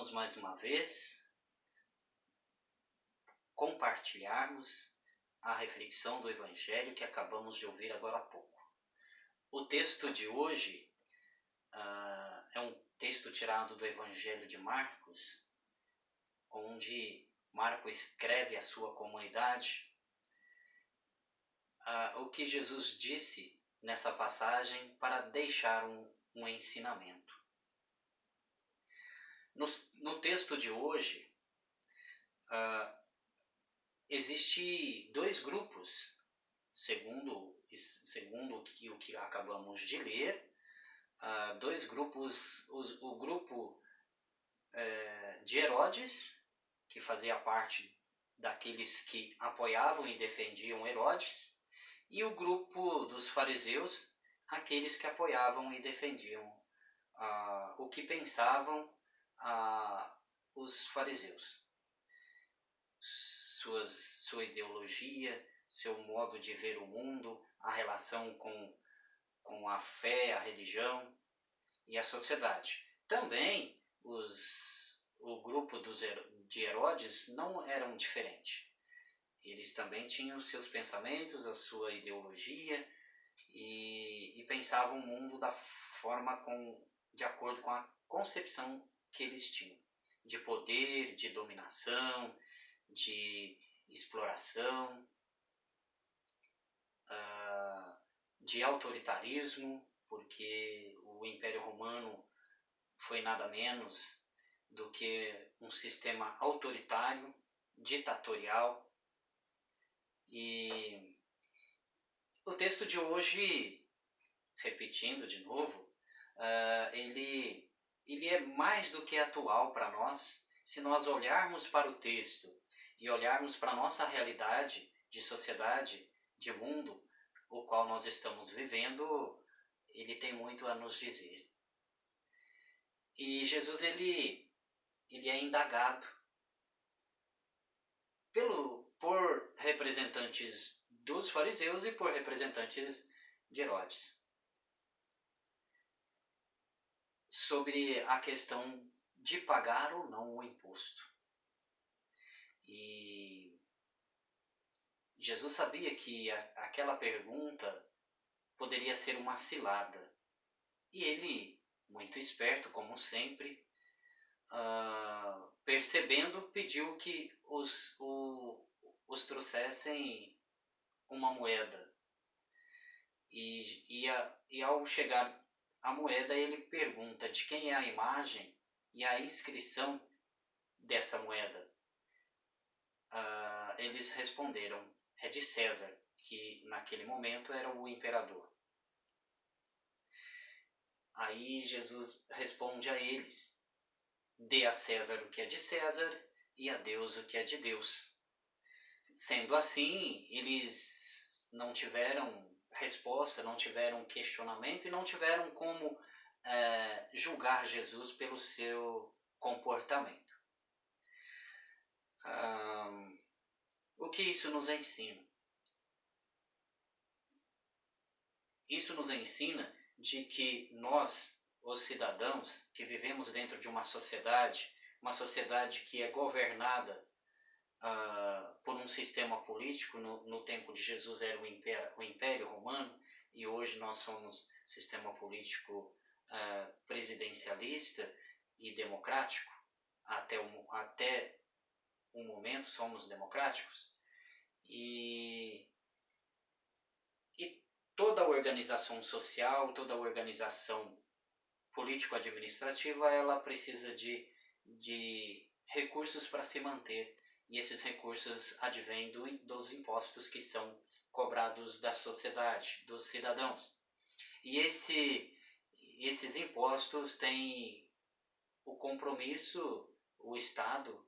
vamos mais uma vez compartilharmos a reflexão do Evangelho que acabamos de ouvir agora há pouco. O texto de hoje é um texto tirado do Evangelho de Marcos, onde Marcos escreve à sua comunidade o que Jesus disse nessa passagem para deixar um ensinamento. No texto de hoje, existe dois grupos, segundo o que acabamos de ler, dois grupos, o grupo de Herodes, que fazia parte daqueles que apoiavam e defendiam Herodes, e o grupo dos fariseus, aqueles que apoiavam e defendiam o que pensavam os fariseus. Sua ideologia, seu modo de ver o mundo, a relação com a fé, a religião e a sociedade. Também o grupo de Herodes não eram diferente. Eles também tinham seus pensamentos, a sua ideologia e pensavam o mundo da forma de acordo com a concepção que eles tinham, de poder, de dominação, de exploração, de autoritarismo, porque o Império Romano foi nada menos do que um sistema autoritário, ditatorial. E o texto de hoje, repetindo de novo, ele é mais do que atual para nós, se nós olharmos para o texto e olharmos para a nossa realidade de sociedade, de mundo, o qual nós estamos vivendo, ele tem muito a nos dizer. E Jesus, ele é indagado por representantes dos fariseus e por representantes de Herodes sobre a questão de pagar ou não o imposto. E Jesus sabia que aquela pergunta poderia ser uma cilada. E ele, muito esperto, como sempre, percebendo, pediu que os trouxessem uma moeda. E ao chegar a moeda, ele pergunta de quem é a imagem e a inscrição dessa moeda. Eles responderam, é de César, que naquele momento era o imperador. Aí Jesus responde a eles, dê a César o que é de César e a Deus o que é de Deus. Sendo assim, eles não tiveram resposta, não tiveram questionamento e não tiveram como julgar Jesus pelo seu comportamento. O que isso nos ensina? Isso nos ensina de que nós, os cidadãos, que vivemos dentro de uma sociedade que é governada por um sistema político. No tempo de Jesus era o Império Romano, e hoje nós somos sistema político presidencialista e democrático. Até o momento somos democráticos. E toda organização social, toda organização político-administrativa, ela precisa de recursos para se manter. E esses recursos advêm dos impostos que são cobrados da sociedade, dos cidadãos. E esses impostos têm o compromisso, o Estado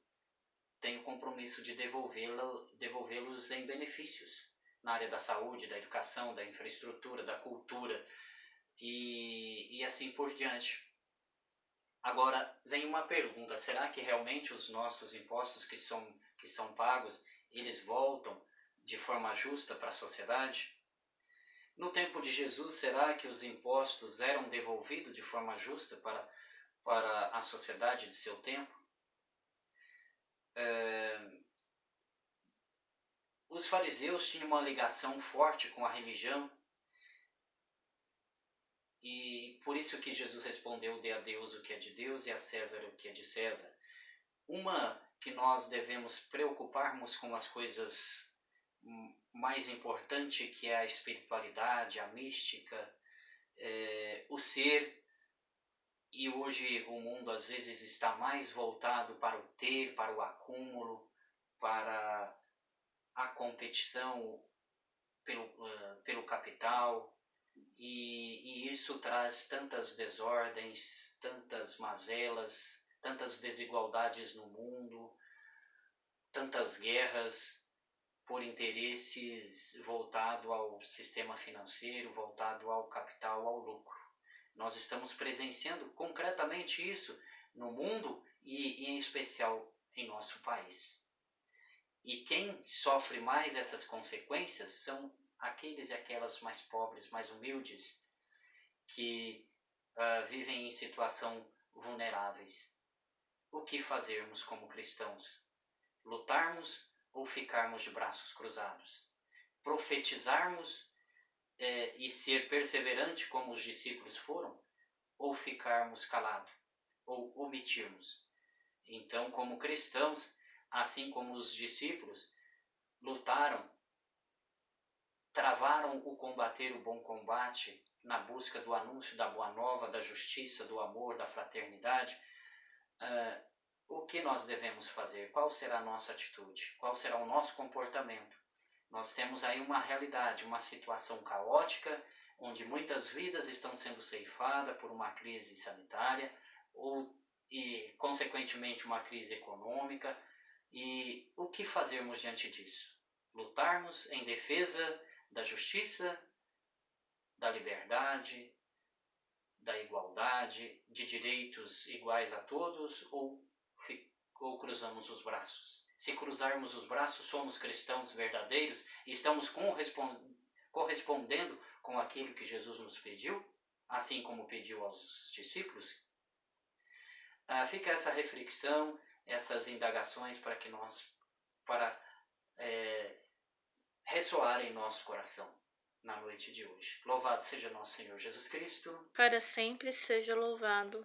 tem o compromisso de devolvê-los em benefícios na área da saúde, da educação, da infraestrutura, da cultura e assim por diante. Agora, vem uma pergunta, será que realmente os nossos impostos que são pagos, eles voltam de forma justa para a sociedade? No tempo de Jesus, será que os impostos eram devolvidos de forma justa para a sociedade de seu tempo? Os fariseus tinham uma ligação forte com a religião, e por isso que Jesus respondeu: dê a Deus o que é de Deus e a César o que é de César. Uma que nós devemos preocuparmos com as coisas mais importantes, que é a espiritualidade, a mística, o ser. E hoje o mundo às vezes está mais voltado para o ter, para o acúmulo, para a competição pelo capital. E isso traz tantas desordens, tantas mazelas, tantas desigualdades no mundo, tantas guerras por interesses voltado ao sistema financeiro, voltado ao capital, ao lucro. Nós estamos presenciando concretamente isso no mundo e em especial em nosso país. E quem sofre mais essas consequências são aqueles e aquelas mais pobres, mais humildes, que vivem em situação vulneráveis. O que fazermos como cristãos? Lutarmos ou ficarmos de braços cruzados? Profetizarmos e ser perseverante como os discípulos foram? Ou ficarmos calados? Ou omitirmos? Então, como cristãos, assim como os discípulos, lutaram, travaram o combater o bom combate na busca do anúncio da boa nova, da justiça, do amor, da fraternidade. O que nós devemos fazer? Qual será a nossa atitude? Qual será o nosso comportamento? Nós temos aí uma realidade, uma situação caótica, onde muitas vidas estão sendo ceifadas por uma crise sanitária e, consequentemente, uma crise econômica. E o que fazermos diante disso? Lutarmos em defesa da justiça, da liberdade, da igualdade, de direitos iguais a todos, ou cruzamos os braços? Se cruzarmos os braços, somos cristãos verdadeiros e estamos correspondendo com aquilo que Jesus nos pediu, assim como pediu aos discípulos? Fica essa reflexão, essas indagações para ressoar em nosso coração na noite de hoje. Louvado seja nosso Senhor Jesus Cristo. Para sempre seja louvado.